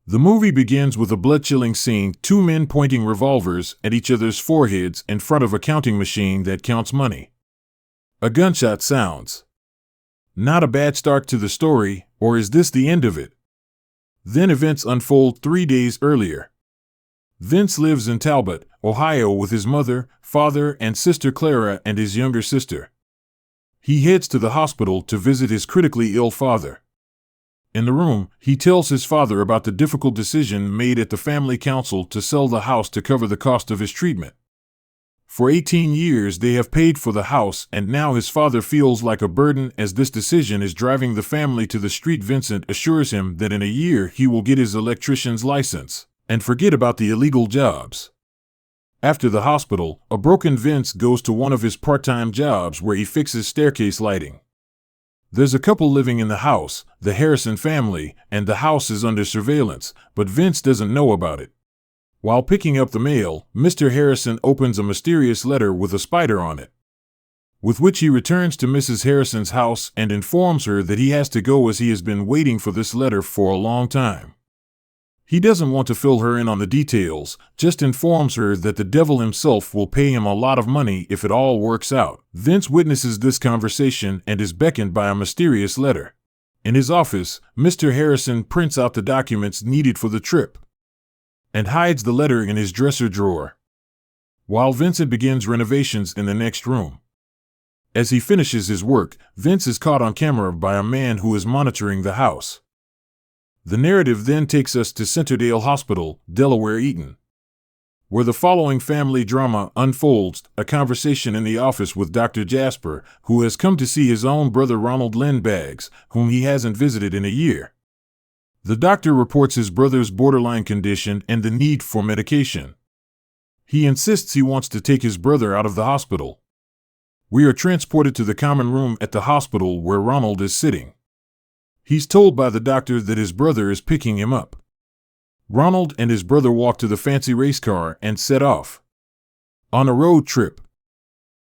The movie begins with a blood-chilling scene, two men pointing revolvers at each other's foreheads in front of a counting machine that counts money. A gunshot sounds. Not a bad start to the story, or is this the end of it? Then events unfold 3 days earlier. Vince lives in Talbot, Ohio with his mother, father, and sister Clara and his younger sister. He heads to the hospital to visit his critically ill father. In the room, he tells his father about the difficult decision made at the family council to sell the house to cover the cost of his treatment. For 18 years they have paid for the house, and now his father feels like a burden as this decision is driving the family to the street. Vincent assures him that in a year he will get his electrician's license and forget about the illegal jobs. After the hospital, a broken Vince goes to one of his part-time jobs where he fixes staircase lighting. There's a couple living in the house, the Harrison family, and the house is under surveillance, but Vince doesn't know about it. While picking up the mail, Mr. Harrison opens a mysterious letter with a spider on it, with which he returns to Mrs. Harrison's house and informs her that he has to go as he has been waiting for this letter for a long time. He doesn't want to fill her in on the details, just informs her that the devil himself will pay him a lot of money if it all works out. Vince witnesses this conversation and is beckoned by a mysterious letter. In his office, Mr. Harrison prints out the documents needed for the trip and hides the letter in his dresser drawer, while Vincent begins renovations in the next room. As he finishes his work, Vince is caught on camera by a man who is monitoring the house. The narrative then takes us to Centerdale Hospital, Delaware Eaton, where the following family drama unfolds: a conversation in the office with Dr. Jasper, who has come to see his own brother Ronald Lindbags, whom he hasn't visited in a year. The doctor reports his brother's borderline condition and the need for medication. He insists he wants to take his brother out of the hospital. We are transported to the common room at the hospital where Ronald is sitting. He's told by the doctor that his brother is picking him up. Ronald and his brother walk to the fancy race car and set off on a road trip.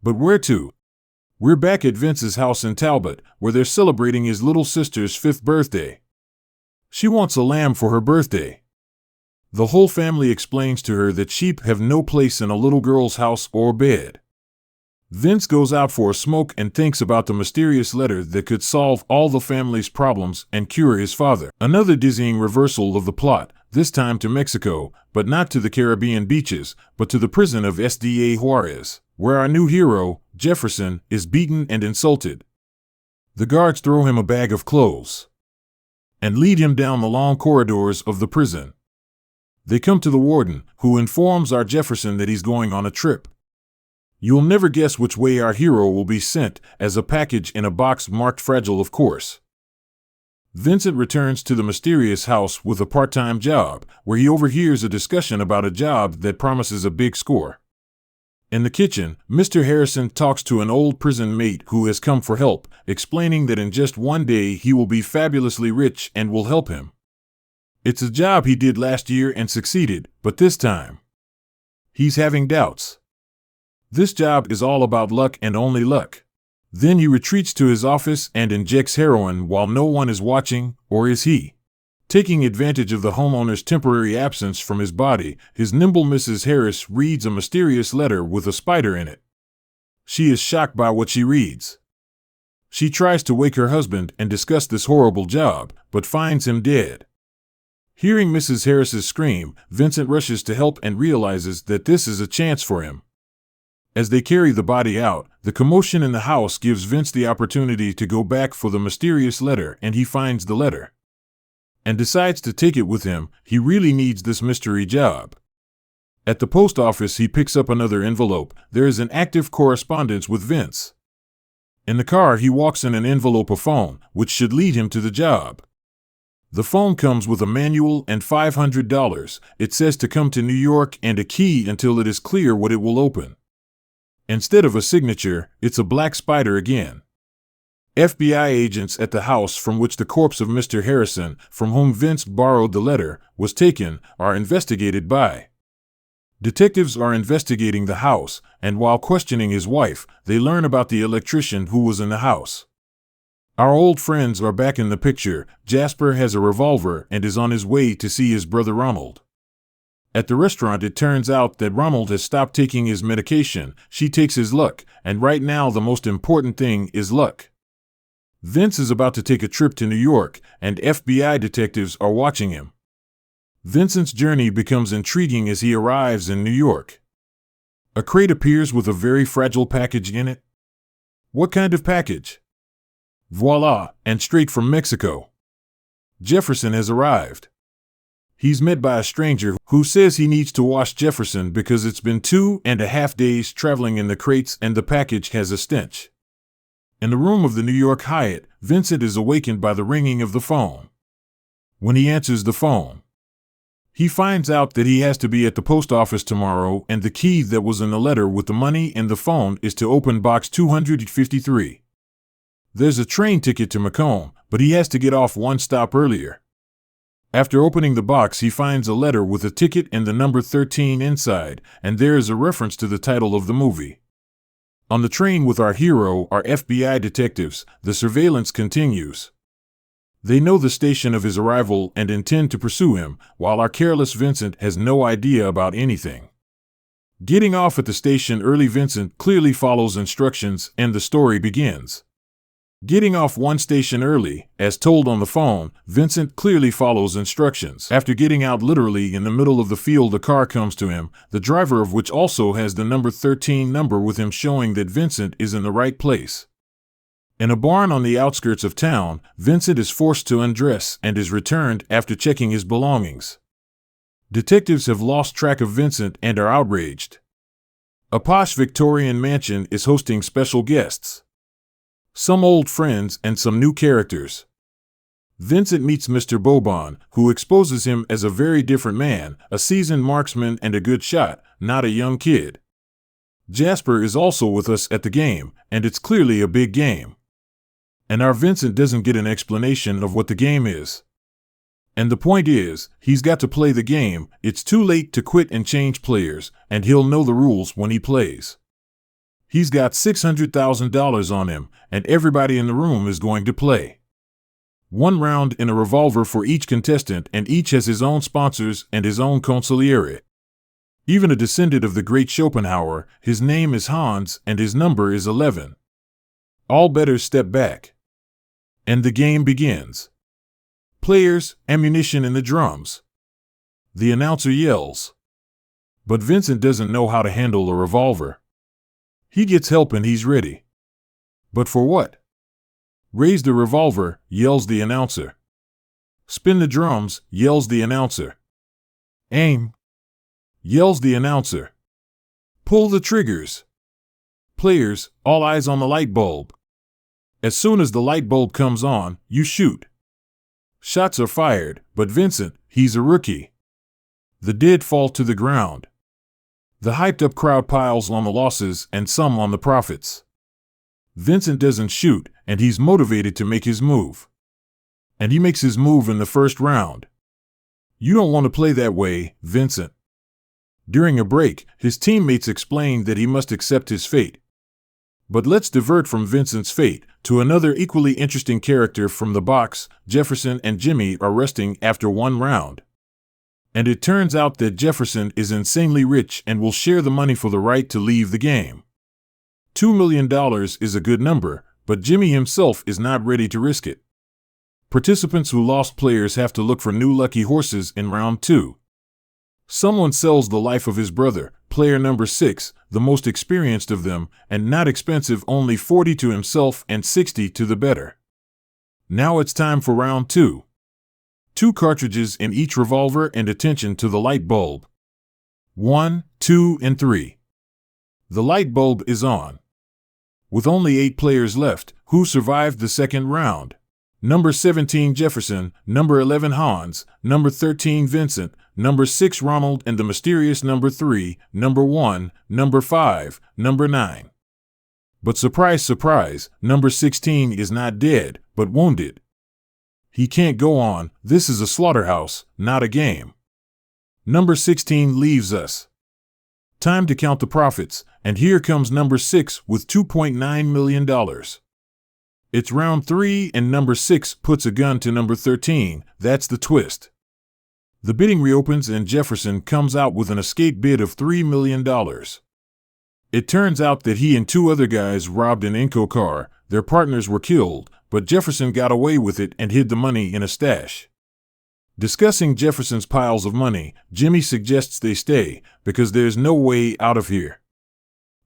But where to? We're back at Vince's house in Talbot, where they're celebrating his little sister's 5th birthday. She wants a lamb for her birthday. The whole family explains to her that sheep have no place in a little girl's house or bed. Vince goes out for a smoke and thinks about the mysterious letter that could solve all the family's problems and cure his father. Another dizzying reversal of the plot, this time to Mexico, but not to the Caribbean beaches, but to the prison of SDA Juarez, where our new hero, Jefferson, is beaten and insulted. The guards throw him a bag of clothes and lead him down the long corridors of the prison. They come to the warden, who informs our Jefferson that he's going on a trip. You'll never guess which way our hero will be sent, as a package in a box marked fragile, of course. Vincent returns to the mysterious house with a part-time job, where he overhears a discussion about a job that promises a big score. In the kitchen, Mr. Harrison talks to an old prison mate who has come for help, explaining that in just one day he will be fabulously rich and will help him. It's a job he did last year and succeeded, but this time he's having doubts. This job is all about luck and only luck. Then he retreats to his office and injects heroin while no one is watching, or is he? Taking advantage of the homeowner's temporary absence from his body, his nimble Mrs. Harris reads a mysterious letter with a spider in it. She is shocked by what she reads. She tries to wake her husband and discuss this horrible job, but finds him dead. Hearing Mrs. Harris's scream, Vincent rushes to help and realizes that this is a chance for him. As they carry the body out, the commotion in the house gives Vince the opportunity to go back for the mysterious letter, and he finds the letter and decides to take it with him. He really needs this mystery job. At the post office, he picks up another envelope. There is an active correspondence with Vince. In the car, he walks in an envelope, a phone, which should lead him to the job. The phone comes with a manual and $500. It says to come to New York and a key until it is clear what it will open. Instead of a signature, it's a black spider again. FBI agents at the house from which the corpse of Mr. Harrison, from whom Vince borrowed the letter, was taken, are investigated by. Detectives are investigating the house, and while questioning his wife, they learn about the electrician who was in the house. Our old friends are back in the picture. Jasper has a revolver and is on his way to see his brother Ronald. At the restaurant, it turns out that Ronald has stopped taking his medication. She takes his luck, and right now the most important thing is luck. Vince is about to take a trip to New York, and FBI detectives are watching him. Vincent's journey becomes intriguing as he arrives in New York. A crate appears with a very fragile package in it. What kind of package? Voila, and straight from Mexico. Jefferson has arrived. He's met by a stranger who says he needs to wash Jefferson because it's been 2.5 days traveling in the crates and the package has a stench. In the room of the New York Hyatt, Vincent is awakened by the ringing of the phone. When he answers the phone, he finds out that he has to be at the post office tomorrow, and the key that was in the letter with the money in the phone is to open box 253. There's a train ticket to Macomb, but he has to get off one stop earlier. After opening the box, he finds a letter with a ticket and the number 13 inside, and there is a reference to the title of the movie. On the train with our hero are FBI detectives. The surveillance continues. They know the station of his arrival and intend to pursue him, while our careless Vincent has no idea about anything. Getting off at the station early, Vincent clearly follows instructions, and the story begins. Getting off one station early, as told on the phone, Vincent clearly follows instructions. After getting out literally in the middle of the field, a car comes to him, the driver of which also has the number 13 number with him, showing that Vincent is in the right place. In a barn on the outskirts of town, Vincent is forced to undress and is returned after checking his belongings. Detectives have lost track of Vincent and are outraged. A posh Victorian mansion is hosting special guests. Some old friends and some new characters. Vincent meets Mr. Bobon, who exposes him as a very different man, a seasoned marksman and a good shot, not a young kid. Jasper is also with us at the game, and it's clearly a big game. And our Vincent doesn't get an explanation of what the game is. And the point is, he's got to play the game. It's too late to quit and change players, and he'll know the rules when he plays. He's got $600,000 on him, and everybody in the room is going to play. 1 round in a revolver for each contestant, and each has his own sponsors and his own consigliere. Even a descendant of the great Schopenhauer, his name is Hans, and his number is 11. All bettors step back. And the game begins. Players, ammunition, and the drums. The announcer yells. But Vincent doesn't know how to handle a revolver. He gets help and he's ready. But for what? Raise the revolver, yells the announcer. Spin the drums, yells the announcer. Aim, yells the announcer. Pull the triggers. Players, all eyes on the light bulb. As soon as the light bulb comes on, you shoot. Shots are fired, but Vincent, he's a rookie. The dead fall to the ground. The hyped-up crowd piles on the losses and some on the profits. Vincent doesn't shoot, and he's motivated to make his move. And he makes his move in the first round. You don't want to play that way, Vincent. During a break, his teammates explain that he must accept his fate. But let's divert from Vincent's fate to another equally interesting character from the box. Jefferson and Jimmy are resting after 1 round. And it turns out that Jefferson is insanely rich and will share the money for the right to leave the game. $2 million is a good number, but Jimmy himself is not ready to risk it. Participants who lost players have to look for new lucky horses in round 2. Someone sells the life of his brother, player number 6, the most experienced of them, and not expensive, only 40 to himself and 60 to the bettor. Now it's time for round 2. 2 cartridges in each revolver and attention to the light bulb. 1, 2, and 3. The light bulb is on. With only 8 players left, who survived the second round? Number 17 Jefferson, number 11 Hans, number 13 Vincent, number 6 Ronald, and the mysterious number 3, number 1, number 5, number 9. But surprise, surprise, number 16 is not dead, but wounded. He can't go on. This is a slaughterhouse, not a game. Number 16 leaves us. Time to count the profits, and here comes number 6 with $2.9 million. It's round 3 and number 6 puts a gun to number 13. That's the twist. The bidding reopens and Jefferson comes out with an escape bid of $3 million. It turns out that he and 2 other guys robbed an Inco car. Their partners were killed, but Jefferson got away with it and hid the money in a stash. Discussing Jefferson's piles of money, Jimmy suggests they stay, because there's no way out of here.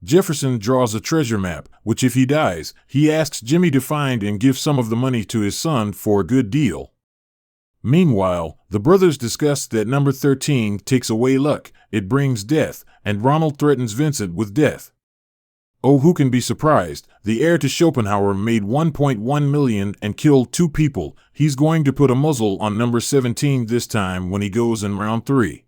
Jefferson draws a treasure map, which if he dies, he asks Jimmy to find and give some of the money to his son for a good deal. Meanwhile, the brothers discuss that number 13 takes away luck, it brings death, and Ronald threatens Vincent with death. Oh, who can be surprised? The heir to Schopenhauer made $1.1 million and killed 2 people. He's going to put a muzzle on number 17 this time when he goes in round 3.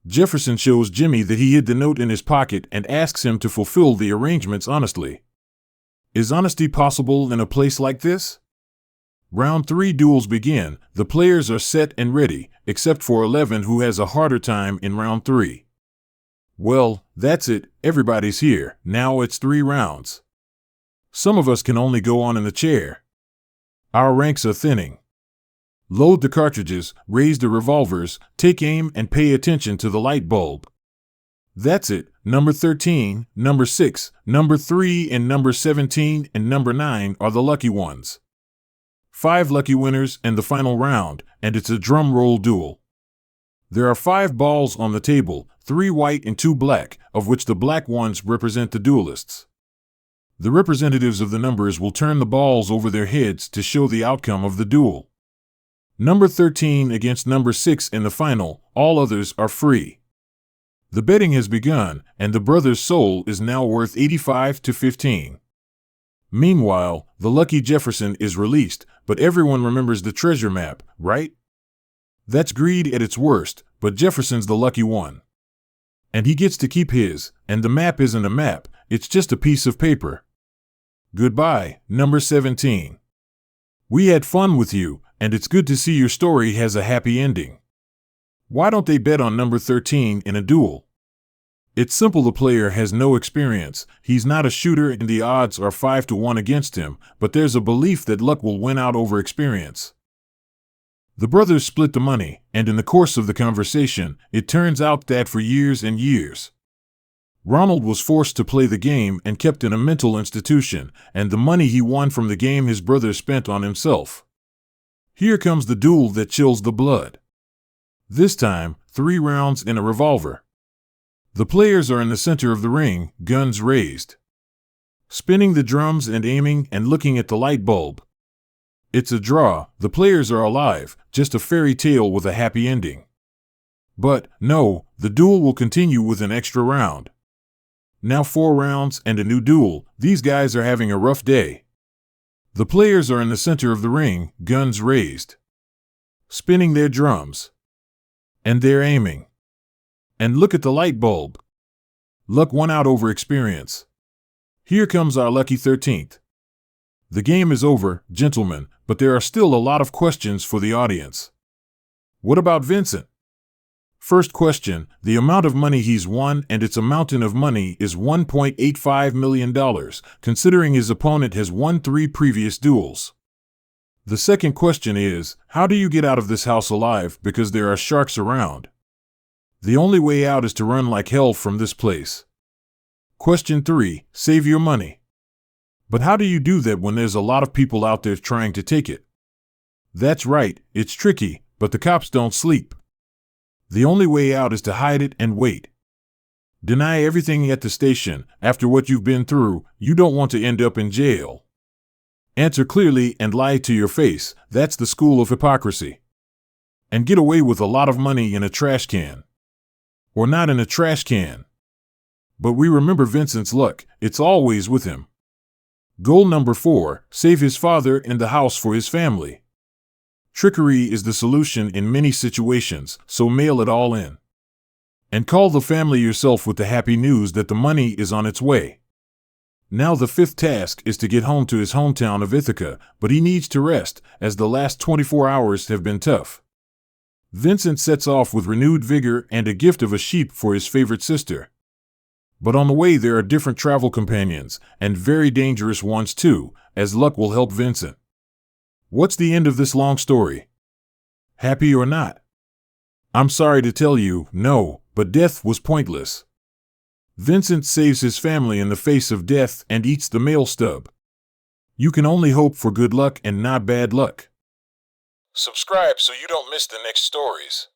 Jefferson shows Jimmy that he hid the note in his pocket and asks him to fulfill the arrangements honestly. Is honesty possible in a place like this? Round 3 duels begin. The players are set and ready, except for 11 who has a harder time in round 3. Well, that's it, everybody's here. Now it's 3 rounds. Some of us can only go on in the chair. Our ranks are thinning. Load the cartridges, raise the revolvers, take aim and pay attention to the light bulb. That's it, number 13, number 6, number 3 and number 17 and number 9 are the lucky ones. 5 lucky winners and the final round, and it's a drum roll duel. There are 5 balls on the table, 3 white and 2 black, of which the black ones represent the duelists. The representatives of the numbers will turn the balls over their heads to show the outcome of the duel. Number 13 against number 6 in the final, all others are free. The betting has begun, and the brother's soul is now worth 85 to 15. Meanwhile, the lucky Jefferson is released, but everyone remembers the treasure map, right? That's greed at its worst, but Jefferson's the lucky one. And he gets to keep his, and the map isn't a map, it's just a piece of paper. Goodbye, number 17. We had fun with you, and it's good to see your story has a happy ending. Why don't they bet on number 13 in a duel? It's simple. The player has no experience, he's not a shooter and the odds are 5 to 1 against him, but there's a belief that luck will win out over experience. The brothers split the money, and in the course of the conversation, it turns out that for years and years, Ronald was forced to play the game and kept in a mental institution, and the money he won from the game his brother spent on himself. Here comes the duel that chills the blood. This time, 3 rounds in a revolver. The players are in the center of the ring, guns raised, spinning the drums and aiming and looking at the light bulb. It's a draw, the players are alive, just a fairy tale with a happy ending. But, no, the duel will continue with an extra round. Now 4 rounds and a new duel. These guys are having a rough day. The players are in the center of the ring, guns raised, spinning their drums. And they're aiming. And look at the light bulb. Luck won out over experience. Here comes our lucky 13th. The game is over, gentlemen, but there are still a lot of questions for the audience. What about Vincent? First question, the amount of money he's won, and it's a mountain of money, is $1.85 million, considering his opponent has won 3 previous duels. The second question is, how do you get out of this house alive because there are sharks around? The only way out is to run like hell from this place. Question 3, save your money. But how do you do that when there's a lot of people out there trying to take it? That's right, it's tricky, but the cops don't sleep. The only way out is to hide it and wait. Deny everything at the station. After what you've been through, you don't want to end up in jail. Answer clearly and lie to your face. That's the school of hypocrisy. And get away with a lot of money in a trash can. Or not in a trash can. But we remember Vincent's luck. It's always with him. Goal number 4, save his father and the house for his family. Trickery is the solution in many situations, so mail it all in. And call the family yourself with the happy news that the money is on its way. Now the 5th task is to get home to his hometown of Ithaca, but he needs to rest, as the last 24 hours have been tough. Vincent sets off with renewed vigor and a gift of a sheep for his favorite sister. But on the way there are different travel companions, and very dangerous ones too, as luck will help Vincent. What's the end of this long story? Happy or not? I'm sorry to tell you, no, but death was pointless. Vincent saves his family in the face of death and eats the mail stub. You can only hope for good luck and not bad luck. Subscribe so you don't miss the next stories.